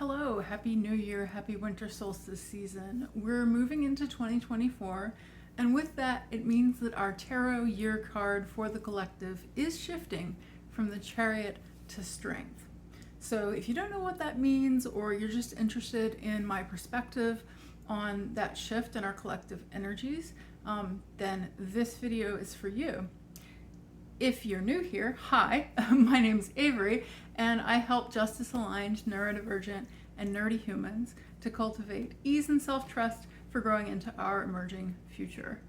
Hello, Happy New Year, Happy Winter Solstice season. We're moving into 2024, and with that, it means that our tarot year card for the collective is shifting from the Chariot to Strength. So if you don't know what that means, or you're just interested in my perspective on that shift in our collective energies, then this video is for you. If you're new here, hi, my name's Avery, and I help justice-aligned, neurodivergent, and nerdy humans to cultivate ease and self-trust for growing into our emerging future.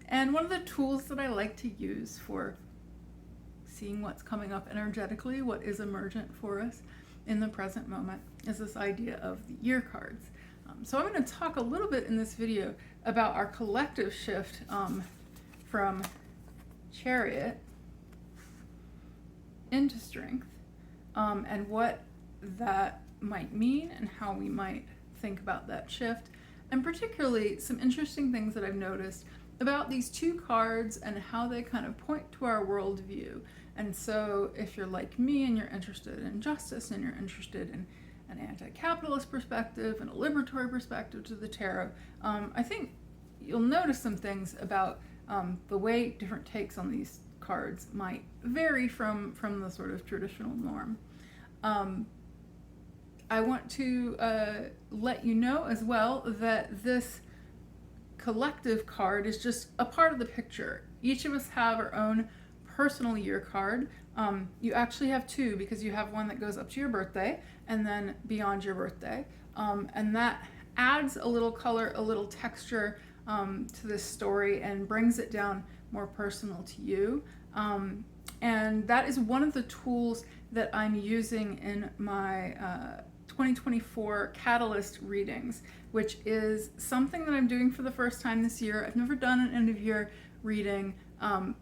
And one of the tools that I like to use for seeing what's coming up energetically, what is emergent for us in the present moment, is this idea of the year cards. So I'm going to talk a little bit in this video about our collective shift from Chariot into Strength, and what that might mean and how we might think about that shift, and particularly some interesting things that I've noticed about these two cards and how they kind of point to our worldview. And so if you're like me and you're interested in justice and you're interested in an anti-capitalist perspective and a liberatory perspective to the tarot, I think you'll notice some things about the way different takes on these cards might vary from the sort of traditional norm. I want to let you know as well that this collective card is just a part of the picture. Each of us have our own personal year card. You actually have two, because you have one that goes up to your birthday and then beyond your birthday. And that adds a little color, a little texture to this story and brings it down more personal to you. And that is one of the tools that I'm using in my 2024 Catalyst readings, which is something that I'm doing for the first time this year. I've never done an end of year reading,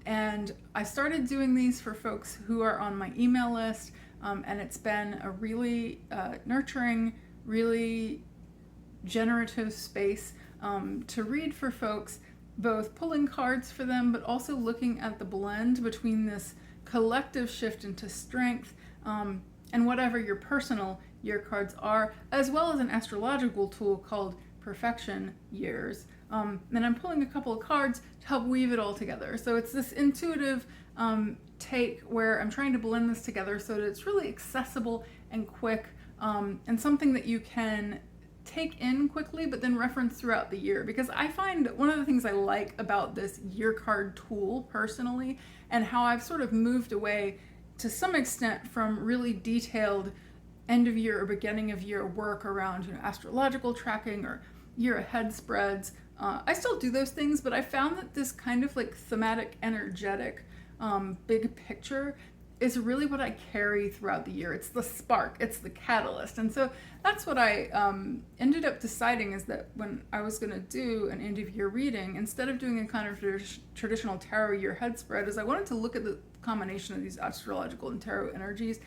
and I started doing these for folks who are on my email list, and it's been a really nurturing, really generative space to read for folks, both pulling cards for them, but also looking at the blend between this collective shift into Strength and whatever your personal year cards are, as well as an astrological tool called Perfection Years. And I'm pulling a couple of cards to help weave it all together. So it's this intuitive take where I'm trying to blend this together so that it's really accessible and quick, and something that you can take in quickly but then reference throughout the year. Because I find one of the things I like about this year card tool personally, and how I've sort of moved away to some extent from really detailed end of year or beginning of year work around astrological tracking or year ahead spreads. I still do those things, but I found that this kind of like thematic, energetic, big picture is really what I carry throughout the year. It's the spark, it's the catalyst. And so that's what I ended up deciding, is that when I was going to do an end of year reading, instead of doing a kind of traditional tarot year head spread, is I wanted to look at the combination of these astrological and tarot energies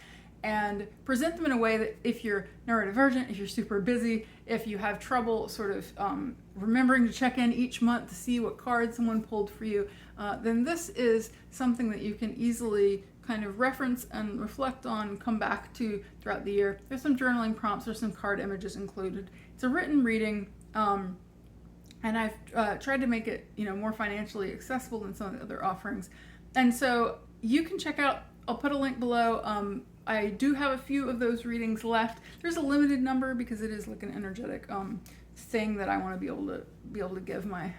and present them in a way that if you're neurodivergent, if you're super busy, if you have trouble sort of remembering to check in each month to see what card someone pulled for you, then this is something that you can easily kind of reference and reflect on, come back to throughout the year. There's some journaling prompts, there's some card images included. It's a written reading, and I've tried to make it more financially accessible than some of the other offerings. And so you can check out, I'll put a link below. I do have a few of those readings left. There's a limited number because it is like an energetic thing that I want to be able to give my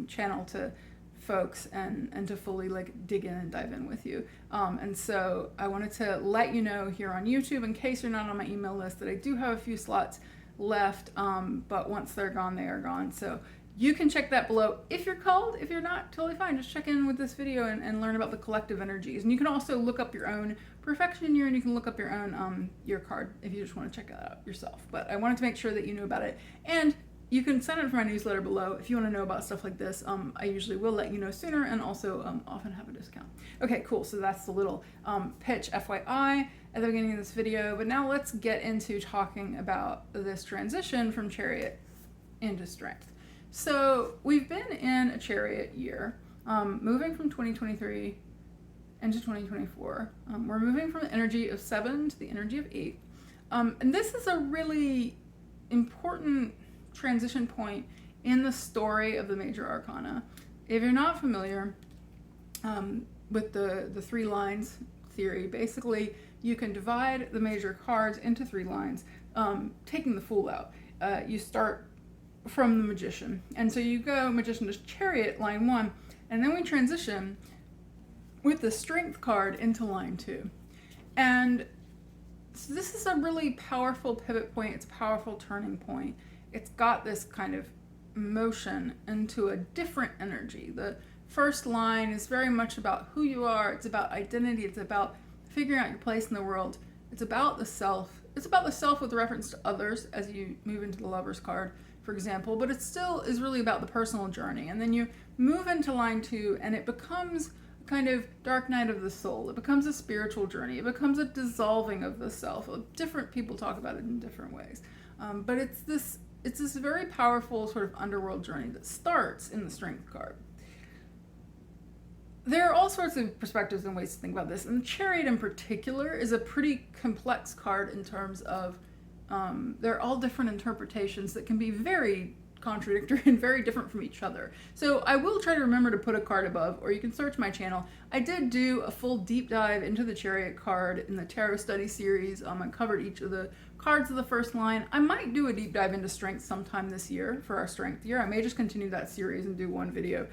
channel to folks and to fully like dig in and dive in with you. And so I wanted to let you know here on YouTube, in case you're not on my email list, that I do have a few slots left, but once they're gone, they are gone. So you can check that below if you're called. If you're not, totally fine. Just check in with this video and learn about the collective energies. And you can also look up your own Perfection Year, and you can look up your own year card if you just want to check it out yourself. But I wanted to make sure that you knew about it. And you can sign up for my newsletter below if you want to know about stuff like this. I usually will let you know sooner, and also often have a discount. Okay, cool. So that's the little pitch, FYI, at the beginning of this video. But now let's get into talking about this transition from Chariot into Strength. So we've been in a Chariot year, moving from 2023 into 2024. We're moving from the energy of 7 to the energy of 8. And this is a really important transition point in the story of the major arcana. If you're not familiar with the 3 lines theory, basically you can divide the major cards into 3 lines, taking the Fool out. You start from the Magician, and so you go Magician to Chariot, line 1, and then we transition with the Strength card into line 2. And so this is a really powerful pivot point. It's a powerful turning point. It's got this kind of motion into a different energy. The first line is very much about who you are. It's about identity. It's about figuring out your place in the world. It's about the self. It's about the self with reference to others as you move into the Lover's card, for example, but it still is really about the personal journey. And then you move into line 2 and it becomes kind of dark night of the soul. It becomes a spiritual journey. It becomes a dissolving of the self. Different people talk about it in different ways. But it's this very powerful sort of underworld journey that starts in the Strength card. There are all sorts of perspectives and ways to think about this. And the Chariot in particular is a pretty complex card in terms of there are all different interpretations that can be very contradictory and very different from each other. So I will try to remember to put a card above, or you can search my channel. I did do a full deep dive into the Chariot card in the Tarot Study series. I covered each of the cards of the first line. I might do a deep dive into Strength sometime this year for our Strength year. I may just continue that series and do one video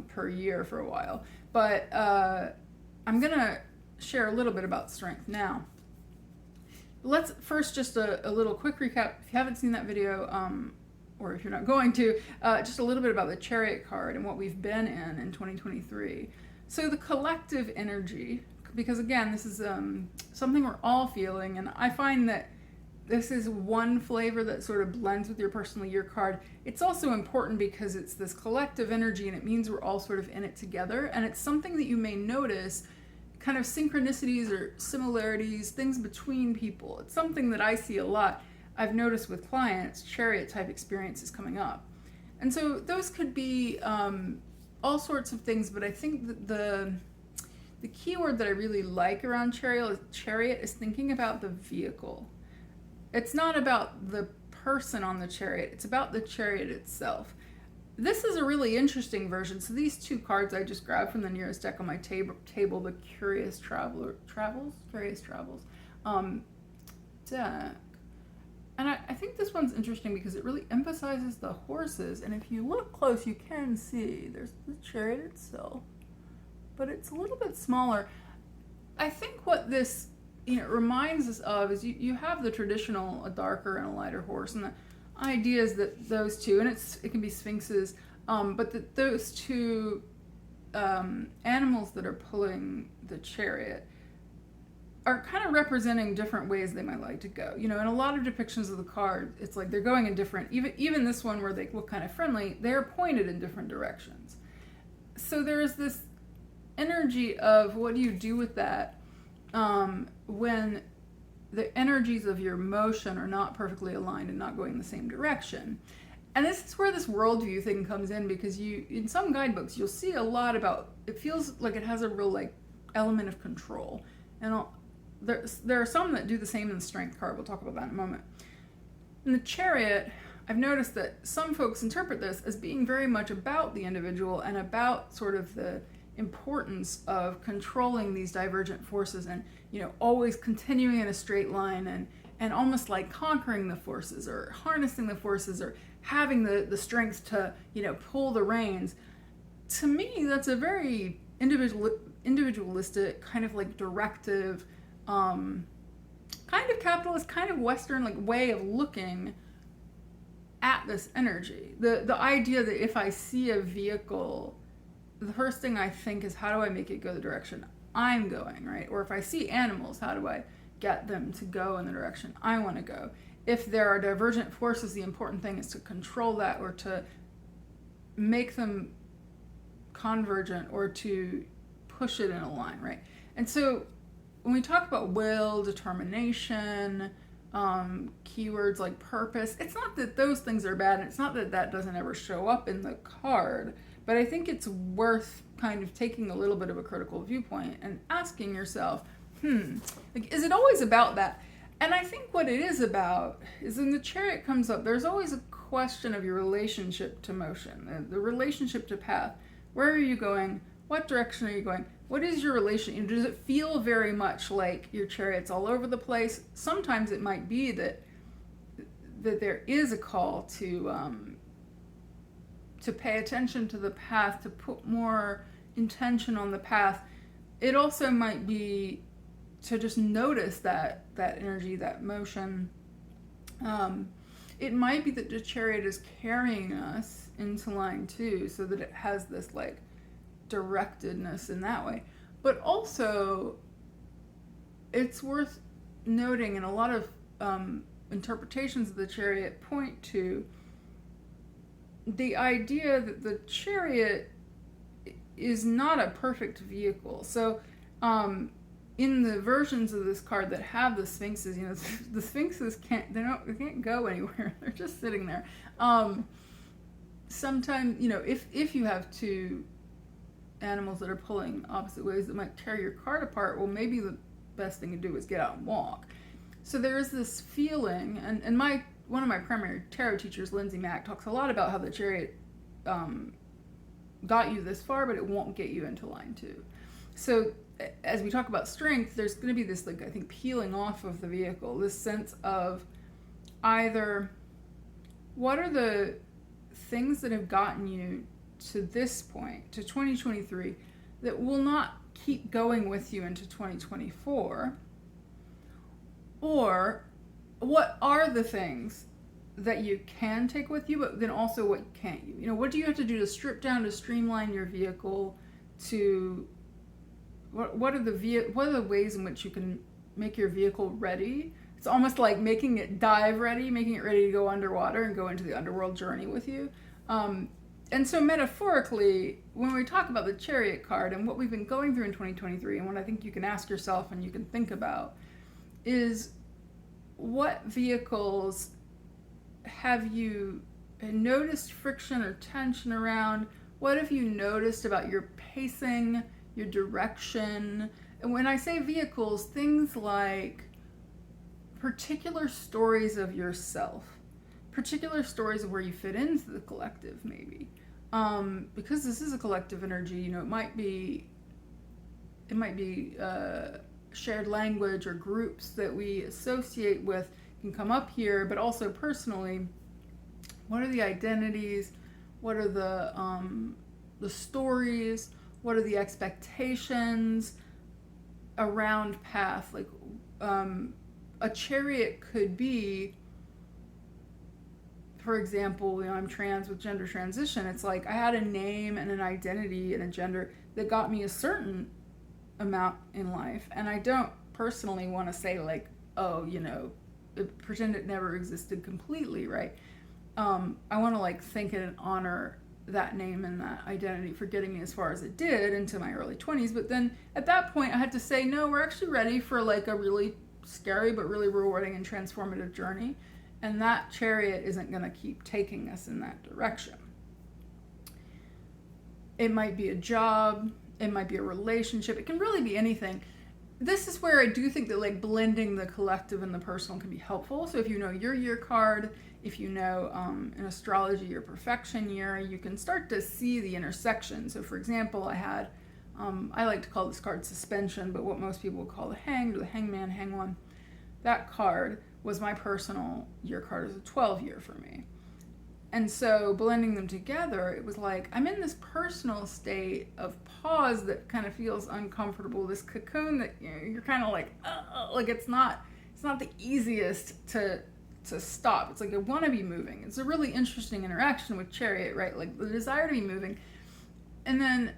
per year for a while. But I'm gonna share a little bit about Strength now. Let's first just a little quick recap. If you haven't seen that video, or if you're not going to, just a little bit about the Chariot card and what we've been in 2023. So the collective energy, because again, this is something we're all feeling, and I find that this is one flavor that sort of blends with your personal year card. It's also important because it's this collective energy and it means we're all sort of in it together, and it's something that you may notice kind of synchronicities or similarities, things between people. It's something that I see a lot. I've noticed with clients, Chariot type experiences coming up. And so those could be all sorts of things, but I think that the key word that I really like around Chariot is thinking about the vehicle. It's not about the person on the chariot, it's about the chariot itself. This is a really interesting version. So these 2 cards I just grabbed from the nearest deck on my table, the Curious Travels deck. And I think this one's interesting because it really emphasizes the horses. And if you look close, you can see there's the chariot itself, but it's a little bit smaller. I think what this reminds us of is you have the traditional, a darker and a lighter horse. And the idea is that those 2, and it can be sphinxes, but that those 2 animals that are pulling the chariot are kind of representing different ways they might like to go. In a lot of depictions of the card, it's like they're going in different, even this one where they look kind of friendly, they're pointed in different directions. So there's this energy of what do you do with that when the energies of your motion are not perfectly aligned and not going in the same direction. And this is where this worldview thing comes in, because in some guidebooks, you'll see a lot about, it feels like it has a real element of control. And there are some that do the same in the Strength card. We'll talk about that in a moment. In the Chariot, I've noticed that some folks interpret this as being very much about the individual and about sort of the importance of controlling these divergent forces and, always continuing in a straight line and almost like conquering the forces or harnessing the forces or having the strength to, pull the reins. To me, that's a very individualistic, kind of directive, kind of capitalist, kind of Western way of looking at this energy. The idea that if I see a vehicle, the first thing I think is, how do I make it go the direction I'm going, right? Or if I see animals, how do I get them to go in the direction I want to go? If there are divergent forces, the important thing is to control that or to make them convergent or to push it in a line, right? And so when we talk about will, determination, keywords like purpose, it's not that those things are bad, and it's not that that doesn't ever show up in the card, but I think it's worth kind of taking a little bit of a critical viewpoint and asking yourself, is it always about that? And I think what it is about is when the Chariot comes up, there's always a question of your relationship to motion, the relationship to path. Where are you going? What direction are you going? What is your relation? Does it feel very much like your Chariot's all over the place? Sometimes it might be that there is a call to pay attention to the path, to put more intention on the path. It also might be to just notice that energy, that motion. It might be that the Chariot is carrying us into line 2 so that it has this like directedness in that way. But also, it's worth noting, and a lot of interpretations of the Chariot point to the idea that the Chariot is not a perfect vehicle. So in the versions of this card that have the Sphinxes, the Sphinxes they can't go anywhere. They're just sitting there. Sometimes, if you have two animals that are pulling opposite ways that might tear your card apart, well, maybe the best thing to do is get out and walk. So there is this feeling, and one of my primary tarot teachers, Lindsay Mack, talks a lot about how the Chariot got you this far, but it won't get you into line 2. So as we talk about strength, there's going to be this, like, I think, peeling off of the vehicle, this sense of either what are the things that have gotten you to this point, to 2023, that will not keep going with you into 2024, or what are the things that you can take with you, but then also what can't you? What do you have to do to strip down, to streamline your vehicle, to what are the ways in which you can make your vehicle ready? It's almost like making it dive ready, making it ready to go underwater and go into the underworld journey with you. And so metaphorically, when we talk about the Chariot card and what we've been going through in 2023, and what I think you can ask yourself and you can think about is, what vehicles have you noticed friction or tension around? What have you noticed about your pacing, your direction? And when I say vehicles, things like particular stories of yourself, particular stories of where you fit into the collective, maybe. Because this is a collective energy, it might be shared language or groups that we associate with can come up here, but also personally, what are the identities? What are the stories? What are the expectations around path? Like, a Chariot could be, for example, I'm trans with gender transition. It's like I had a name and an identity and a gender that got me a certain amount in life, and I don't personally want to say like, pretend it never existed completely, right? I want to like thank it and honor that name and that identity for getting me as far as it did into my early 20s. But then at that point I had to say, no, we're actually ready for like a really scary but really rewarding and transformative journey, and that Chariot isn't going to keep taking us in that direction. It might be a job, it might be a relationship, it can really be anything. This is where I do think that like blending the collective and the personal can be helpful. So if you know your year card, if you know in astrology your perfection year, you can start to see the intersection. So for example, I had, I like to call this card suspension, but what most people would call the hanged or the hangman, hang one. That card was my personal year card as a 12 year for me. And so blending them together, it was like, I'm in this personal state of pause that kind of feels uncomfortable, this cocoon that you're kind of like it's not the easiest to stop. It's like I want to be moving. It's a really interesting interaction with Chariot, right? Like the desire to be moving. And then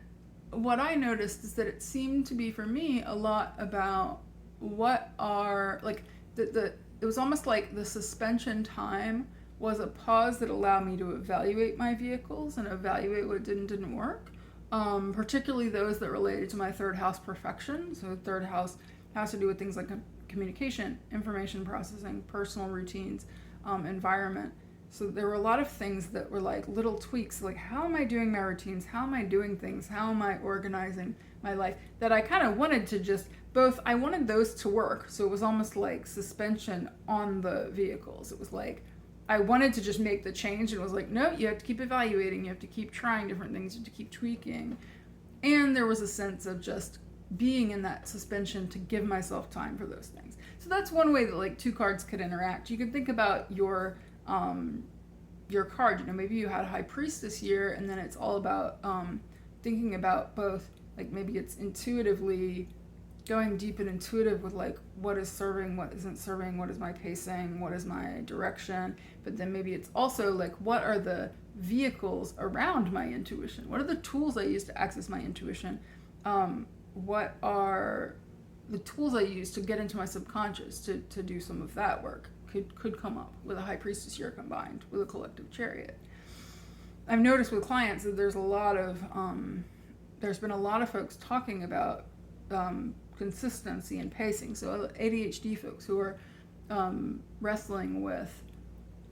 what I noticed is that it seemed to be for me a lot about what are like it was almost like the suspension time was a pause that allowed me to evaluate my vehicles and evaluate what didn't work, particularly those that related to my third house perfection. So the third house has to do with things like communication, information processing, personal routines, environment. So there were a lot of things that were like little tweaks, like how am I doing my routines? How am I doing things? How am I organizing my life? That I kind of wanted to just both, I wanted those to work, so it was almost like suspension on the vehicles. It was like I wanted to just make the change, and it was like, no, you have to keep evaluating, you have to keep trying different things, you have to keep tweaking. And there was a sense of just being in that suspension to give myself time for those things. So that's one way that like two cards could interact. You could think about your card. You know, maybe you had High Priest this year, and then it's all about thinking about both, like maybe it's intuitively going deep and intuitive with like what is serving, what isn't serving, what is my pacing, what is my direction. But then maybe it's also like, what are the vehicles around my intuition? What are the tools I use to access my intuition? What are the tools I use to get into my subconscious to do some of that work? Could come up with a High Priestess here combined with a collective Chariot. I've noticed with clients that there's been a lot of folks talking about consistency and pacing. So ADHD folks who are wrestling with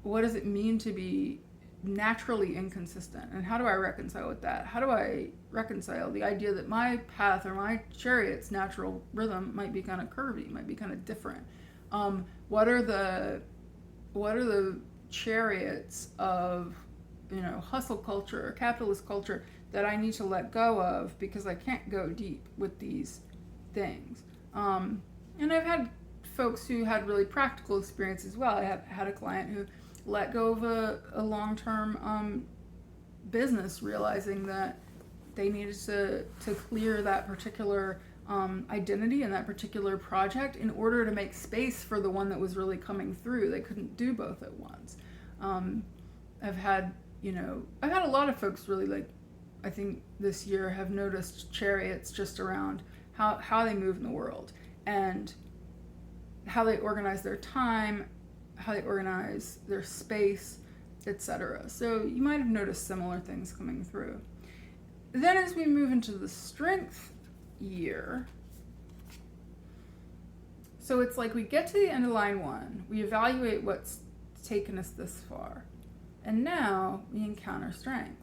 what does it mean to be naturally inconsistent, and how do I reconcile with that? How do I reconcile the idea that my path or my Chariot's natural rhythm might be kind of curvy, might be kind of different? What are the Chariots of, you know, hustle culture or capitalist culture that I need to let go of because I can't go deep with these things? And I've had folks who had really practical experience as well. I have had a client who let go of a long-term business, realizing that they needed to clear that particular identity and that particular project in order to make space for the one that was really coming through. They couldn't do both at once. I've had a lot of folks really, like, I think this year have noticed Chariots just around how they move in the world and how they organize their time, how they organize their space, etc. So you might have noticed similar things coming through. Then as we move into the Strength year, so it's like we get to the end of line 1, we evaluate what's taken us this far, and now we encounter Strength.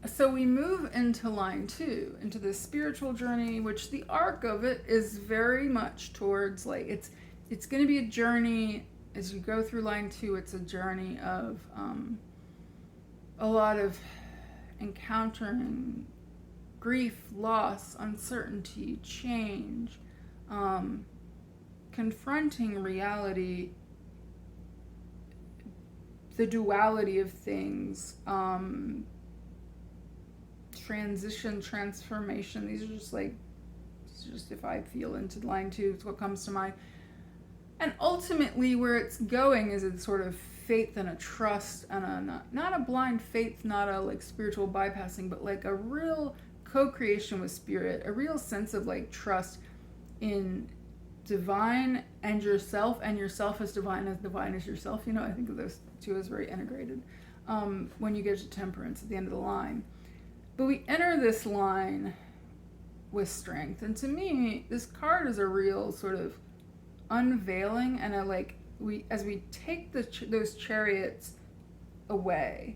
So we move into line 2, into this spiritual journey, which the arc of it is very much towards, like, it's going to be a journey as you go through line 2. It's a journey of a lot of encountering grief, loss, uncertainty, change, confronting reality, the duality of things, transition, transformation. These are just if I feel into line 2, it's what comes to mind. And ultimately where it's going is it's sort of faith and a trust and not a blind faith, not a like spiritual bypassing, but like a real co-creation with spirit, a real sense of like trust in divine and yourself as divine as yourself. You know, I think of those two as very integrated when you get to Temperance at the end of the line. But we enter this line with Strength, and to me this card is a real sort of unveiling, and as we take those Chariots away,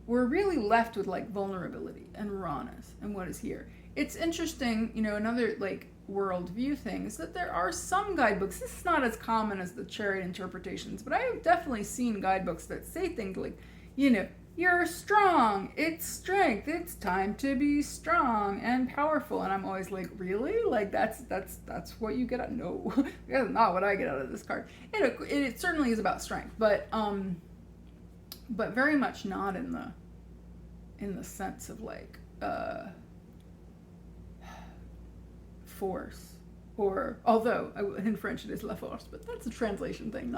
we're really left with like vulnerability and rawness and what is here. It's interesting, you know, another like worldview thing is that there are some guidebooks. This is not as common as the Chariot interpretations, but I have definitely seen guidebooks that say things like, you know, you're strong, it's strength, it's time to be strong and powerful. And I'm always like, really? Like that's what you get out? No, that's not what I get out of this card. It certainly is about strength, but very much not in the sense of like force, or although in French it is la force, but that's a translation thing,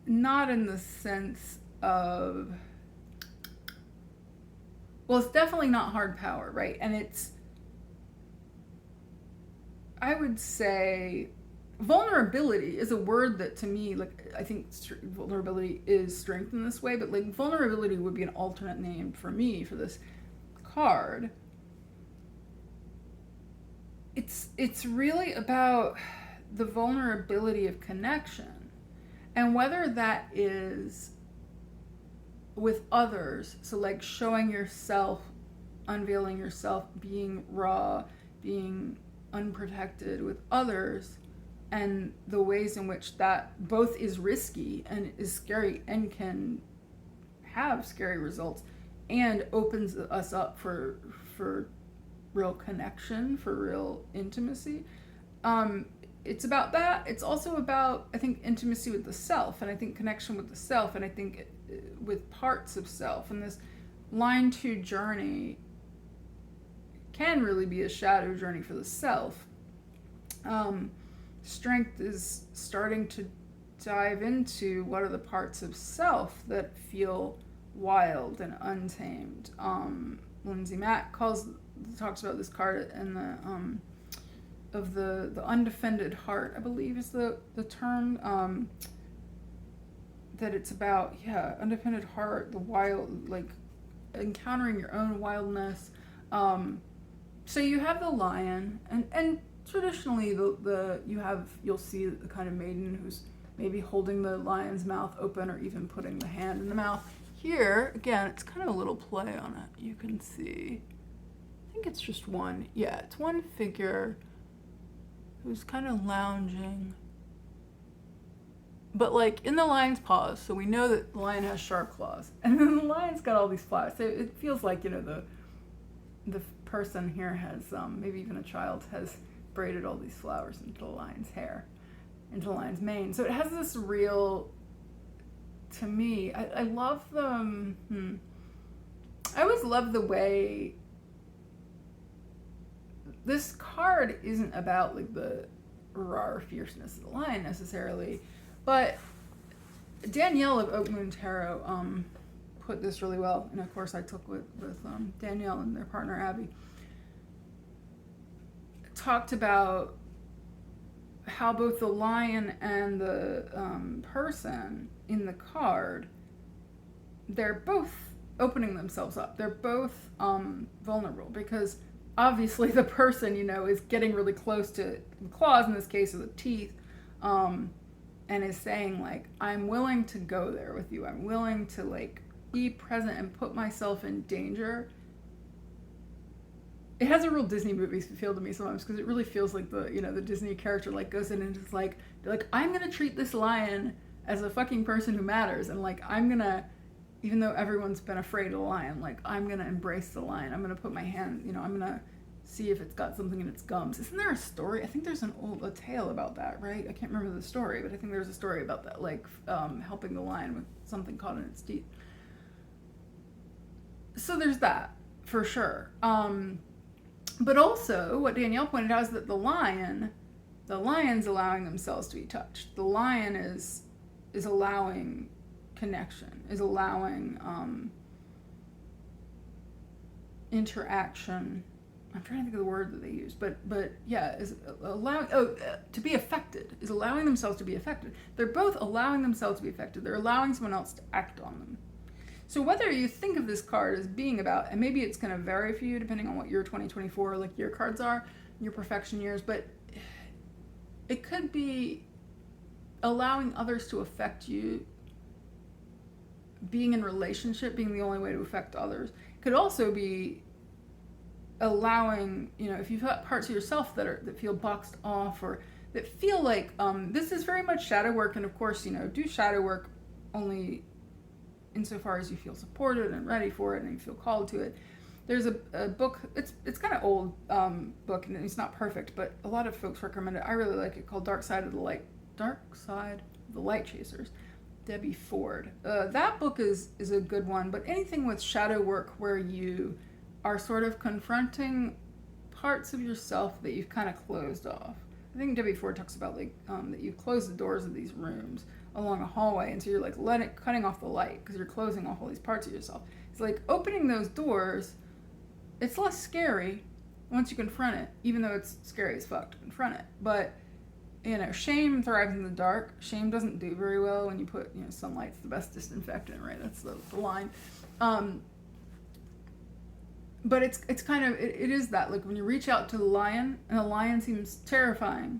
not in the sense of, well, it's definitely not hard power, right? And it's, I would say vulnerability is a word that to me, like, I think vulnerability is strength in this way, but like vulnerability would be an alternate name for me for this card. It's really about the vulnerability of connection, and whether that is with others, so like showing yourself unveiling yourself, being raw, being unprotected with others, and the ways in which that both is risky and is scary and can have scary results, and opens us up for real connection, for real intimacy. It's about that. It's also about, I think, intimacy with the self, and I think connection with the self, and I think with parts of self. And this line 2 journey can really be a shadow journey for the self. Strength is starting to dive into what are the parts of self that feel wild and untamed. Lindsay Mack talks about this card in the of the undefended heart, I believe is the term, that it's about, undefended heart, the wild, like encountering your own wildness. So you have the lion, and traditionally you'll see the kind of maiden who's maybe holding the lion's mouth open or even putting the hand in the mouth. Here, again, it's kind of a little play on it. You can see, I think it's just one. Yeah, it's one figure who's kind of lounging, but like in the lion's paws, so we know that the lion has sharp claws, and then the lion's got all these flowers. So it feels like, the person here has, maybe even a child has braided all these flowers into the lion's hair, into the lion's mane. So it has this real, to me, I love them. I always love the way this card isn't about like the raw fierceness of the lion necessarily, but Danielle of Oak Moon Tarot put this really well, and of course I took with Danielle and their partner Abby. Talked about how both the lion and the person in the card, they're both opening themselves up. They're both vulnerable, because obviously the person, is getting really close to the claws, in this case, or the teeth, and is saying, like, I'm willing to go there with you. I'm willing to, like, be present and put myself in danger. It has a real Disney movie feel to me sometimes, because it really feels like the Disney character, like, goes in and is like, I'm going to treat this lion as a fucking person who matters, and, like, I'm going to, even though everyone's been afraid of the lion, like, I'm going to embrace the lion. I'm going to put my hand, I'm going to see if it's got something in its gums. Isn't there a story? I think there's a tale about that, right? I can't remember the story, but I think there's a story about that, like, helping the lion with something caught in its teeth. So there's that, for sure. But also, what Danielle pointed out is that the lion's allowing themselves to be touched. The lion is allowing connection, is allowing interaction. I'm trying to think of the word that they use, but yeah, is allowing to be affected, is allowing themselves to be affected. They're both allowing themselves to be affected. They're allowing someone else to act on them. So whether you think of this card as being about, and maybe it's going to vary for you depending on what your 2024 like year cards are, your perfection years, but it could be allowing others to affect you, being in relationship being the only way to affect others. It could also be allowing, if you've got parts of yourself that feel boxed off, or that feel like this is very much shadow work, and of course, do shadow work only insofar as you feel supported and ready for it and you feel called to it. There's a book, it's kind of old book, and it's not perfect, but a lot of folks recommend it. I really like it, called Dark Side of the Light Chasers, Debbie Ford. That book is a good one, but anything with shadow work where you are sort of confronting parts of yourself that you've kind of closed off. I think Debbie Ford talks about that you've closed the doors of these rooms along a hallway, and so you're like cutting off the light because you're closing off all these parts of yourself. It's like opening those doors. It's less scary once you confront it, even though it's scary as fuck to confront it. But shame thrives in the dark. Shame doesn't do very well when you put sunlight's the best disinfectant, right? That's the line. But it's kind of it is that, like, when you reach out to the lion and the lion seems terrifying,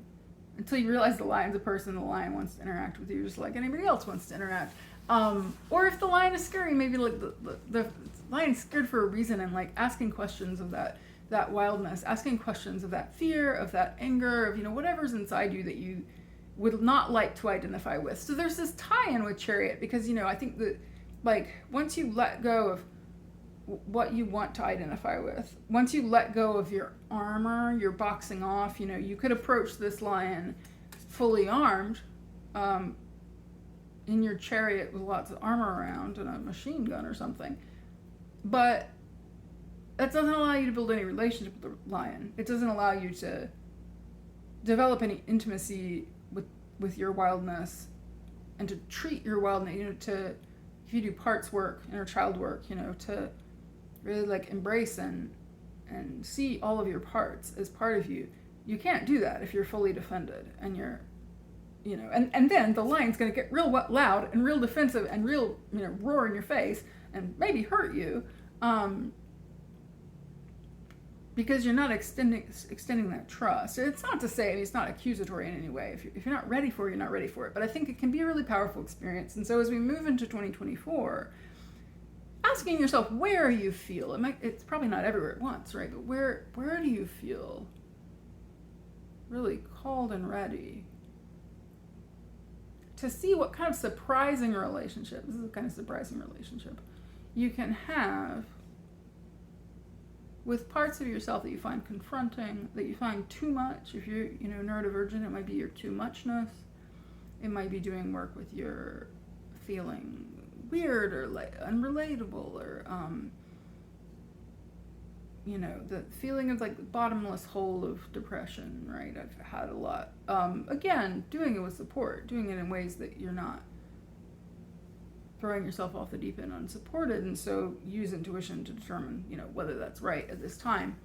until you realize the lion's a person, the lion wants to interact with you just like anybody else wants to interact. Or if the lion is scary, maybe like the lion is scared for a reason, and like asking questions of that wildness, asking questions of that fear, of that anger, of, you know, whatever's inside you that you would not like to identify with. So there's this tie-in with Chariot, because, you know, I think that, like, once you let go of what you want to identify with, once you let go of your armor, your boxing off, you know, you could approach this lion fully armed, in your chariot with lots of armor around and a machine gun or something. But that doesn't allow you to build any relationship with the lion. It doesn't allow you to develop any intimacy with your wildness, and to treat your wildness, you know, to, if you do parts work, inner child work, you know, to really like embrace and see all of your parts as part of you. You can't do that if you're fully defended and you're, you know, and then the lion's going to get real loud and real defensive and real, you know, roar in your face and maybe hurt you, because you're not extending that trust. It's not to say, I mean, it's not accusatory in any way. If you're not ready for it, you're not ready for it. But I think it can be a really powerful experience. And so as we move into 2024, asking yourself, where you feel, it's probably not everywhere at once, right? But where do you feel really called and ready to see what kind of surprising relationship, this is a kind of surprising relationship, you can have with parts of yourself that you find confronting, that you find too much. If you're, you know, neurodivergent, it might be your too muchness. It might be doing work with your feeling weird or like unrelatable, or you know, the feeling of like the bottomless hole of depression, right? I've had a lot. Again, doing it with support, doing it in ways that you're not throwing yourself off the deep end unsupported, and so use intuition to determine, you know, whether that's right at this time.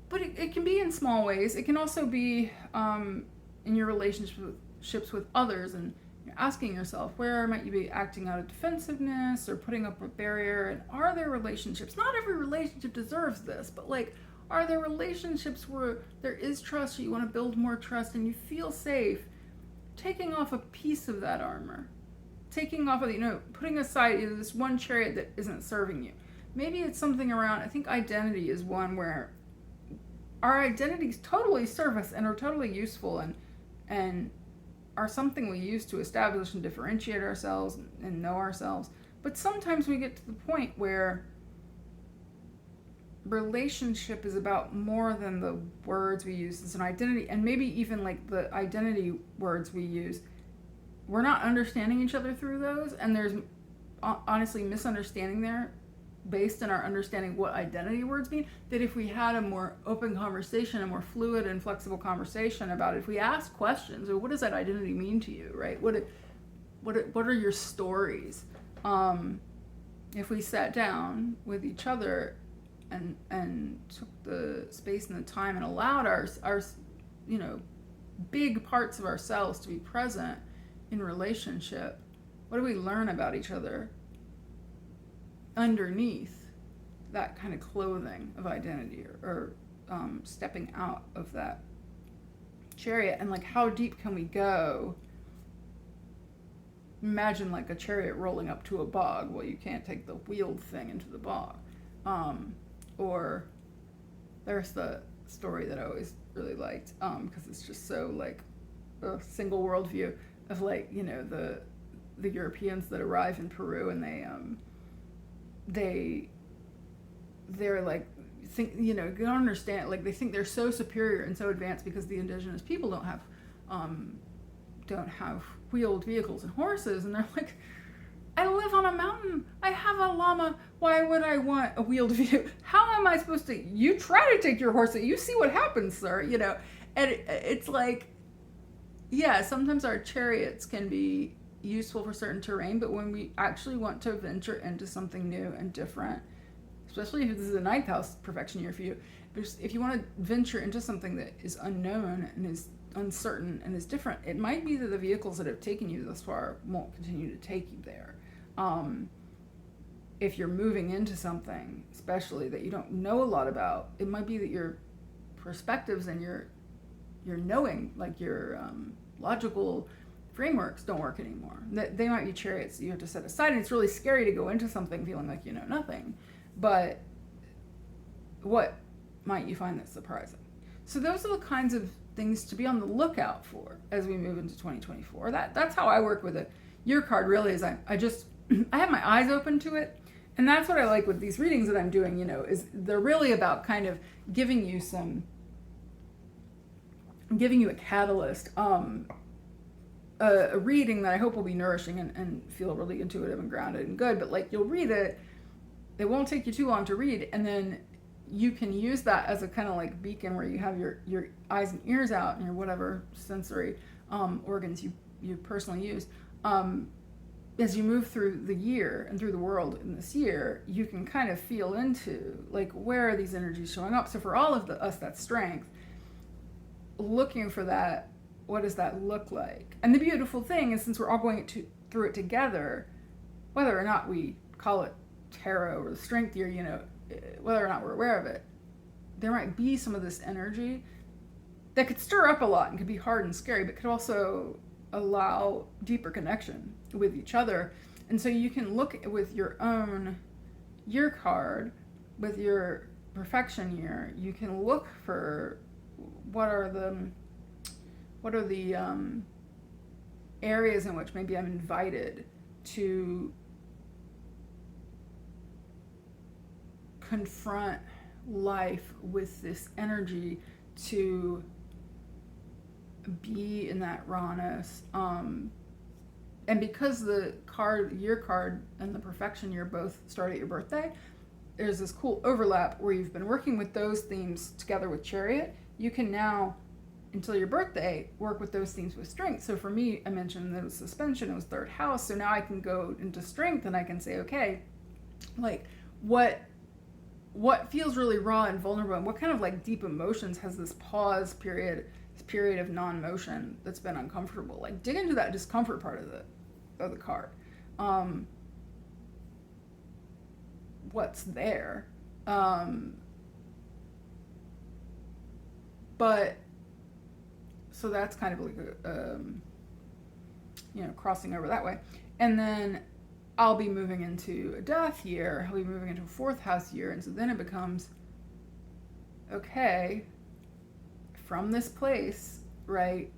But it can be in small ways. It can also be in your relationships with others, and you're asking yourself, where might you be acting out of defensiveness or putting up a barrier? And are there relationships? Not every relationship deserves this, but like, are there relationships where there is trust, or you want to build more trust and you feel safe taking off a piece of that armor? Taking off of, you know, putting aside this one chariot that isn't serving you. Maybe it's something around, I think identity is one where our identities totally serve us and are totally useful and are something we use to establish and differentiate ourselves and know ourselves. But sometimes we get to the point where relationship is about more than the words we use as an identity, and maybe even like the identity words we use, we're not understanding each other through those, and there's honestly misunderstanding there based on our understanding what identity words mean, that if we had a more open conversation, a more fluid and flexible conversation about it, if we ask questions, or what does that identity mean to you, right? What are your stories? If we sat down with each other and took the space and the time and allowed our you know, big parts of ourselves to be present in relationship, what do we learn about each other underneath that kind of clothing of identity, or stepping out of that chariot? And like, how deep can we go? Imagine like a chariot rolling up to a bog. Well, you can't take the wheeled thing into the bog. Or there's the story that I always really liked, because it's just so like a single worldview of, like, you know, the Europeans that arrive in Peru, and they're like, think, you know, you don't understand, like, they think they're so superior and so advanced because the indigenous people don't have wheeled vehicles and horses, and they're like, I live on a mountain, I have a llama, why would I want a wheeled vehicle? How am I supposed to, you try to take your horse, you see what happens, sir, you know? And it's like, yeah, sometimes our chariots can be useful for certain terrain, but when we actually want to venture into something new and different, especially if this is a ninth house perfection year for you, if you want to venture into something that is unknown and is uncertain and is different, it might be that the vehicles that have taken you thus far won't continue to take you there. If you're moving into something, especially that you don't know a lot about, it might be that your perspectives and your knowing, like your logical frameworks don't work anymore. They might be chariots that you have to set aside, and it's really scary to go into something feeling like you know nothing. But what might you find that's surprising? So those are the kinds of things to be on the lookout for as we move into 2024. That's how I work with it. Your card really is I have my eyes open to it, and that's what I like with these readings that I'm doing, you know, is they're really about kind of giving you a catalyst, a reading that I hope will be nourishing and feel really intuitive and grounded and good. But like, you'll read it, it won't take you too long to read, and then you can use that as a kind of like beacon where you have your eyes and ears out and your whatever sensory organs you personally use. As you move through the year and through the world in this year, you can kind of feel into like, where are these energies showing up? So for all of us, that's strength. Looking for that, what does that look like? And the beautiful thing is, since we're all going through it together, whether or not we call it tarot or the strength year, you know, whether or not we're aware of it, there might be some of this energy that could stir up a lot and could be hard and scary, but could also allow deeper connection with each other. And so you can look with your own year card, with your perfection year, you can look for what are the areas in which maybe I'm invited to confront life with this energy, to be in that rawness. And because the year card and the perfection year both start at your birthday, there's this cool overlap where you've been working with those themes together with Chariot. You can now, until your birthday, work with those themes with strength. So for me, I mentioned that it was suspension, it was third house. So now I can go into strength and I can say, okay, like what feels really raw and vulnerable, and what kind of like deep emotions has this pause period, this period of non-motion that's been uncomfortable? Like, dig into that discomfort part of the card. What's there? But so that's kind of like crossing over that way. And then I'll be moving into a death year. I'll be moving into a fourth house year. And so then it becomes, okay, from this place, right,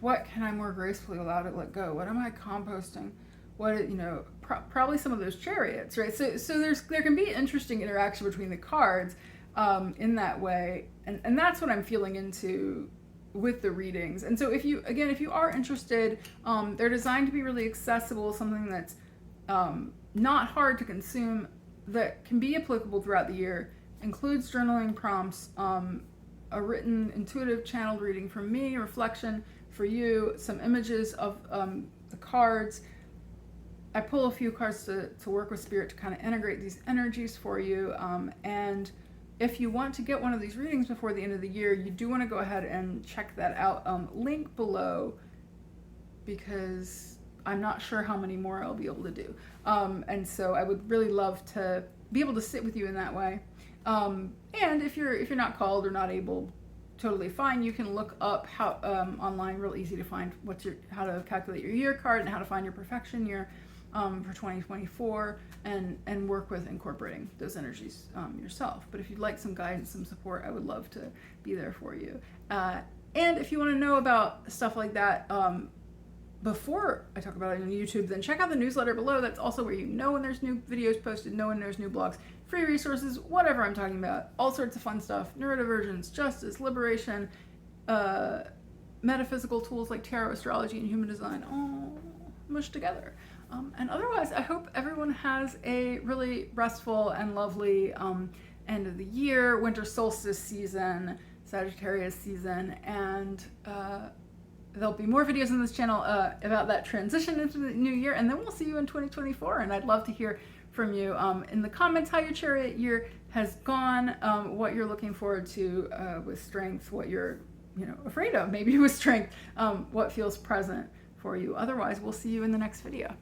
what can I more gracefully allow to let go? What am I composting? What, probably some of those chariots, right? So there can be interesting interaction between the cards in that way. And that's what I'm feeling into with the readings. And so if you are interested, they're designed to be really accessible, something that's not hard to consume, that can be applicable throughout the year, includes journaling prompts, a written intuitive channeled reading from me, reflection for you, some images of the cards. I pull a few cards to work with Spirit to kind of integrate these energies for you. And if you want to get one of these readings before the end of the year, you do want to go ahead and check that out. Link below, because I'm not sure how many more I'll be able to do. And so I would really love to be able to sit with you in that way. And if you're not called or not able, totally fine. You can look up how online, real easy to find how to calculate your year card and how to find your perfection year for 2024, and work with incorporating those energies yourself. But if you'd like some guidance, some support, I would love to be there for you. And if you want to know about stuff like that before I talk about it on YouTube, then check out the newsletter below. That's also where you know when there's new videos posted, know when there's new blogs, free resources, whatever I'm talking about, all sorts of fun stuff, neurodivergence, justice, liberation, metaphysical tools like tarot, astrology, and human design, all mushed together. And otherwise, I hope everyone has a really restful and lovely end of the year, winter solstice season, Sagittarius season, and there'll be more videos on this channel about that transition into the new year, and then we'll see you in 2024, and I'd love to hear from you in the comments how your Chariot year has gone, what you're looking forward to with strength, what you're afraid of maybe with strength, what feels present for you. Otherwise, we'll see you in the next video.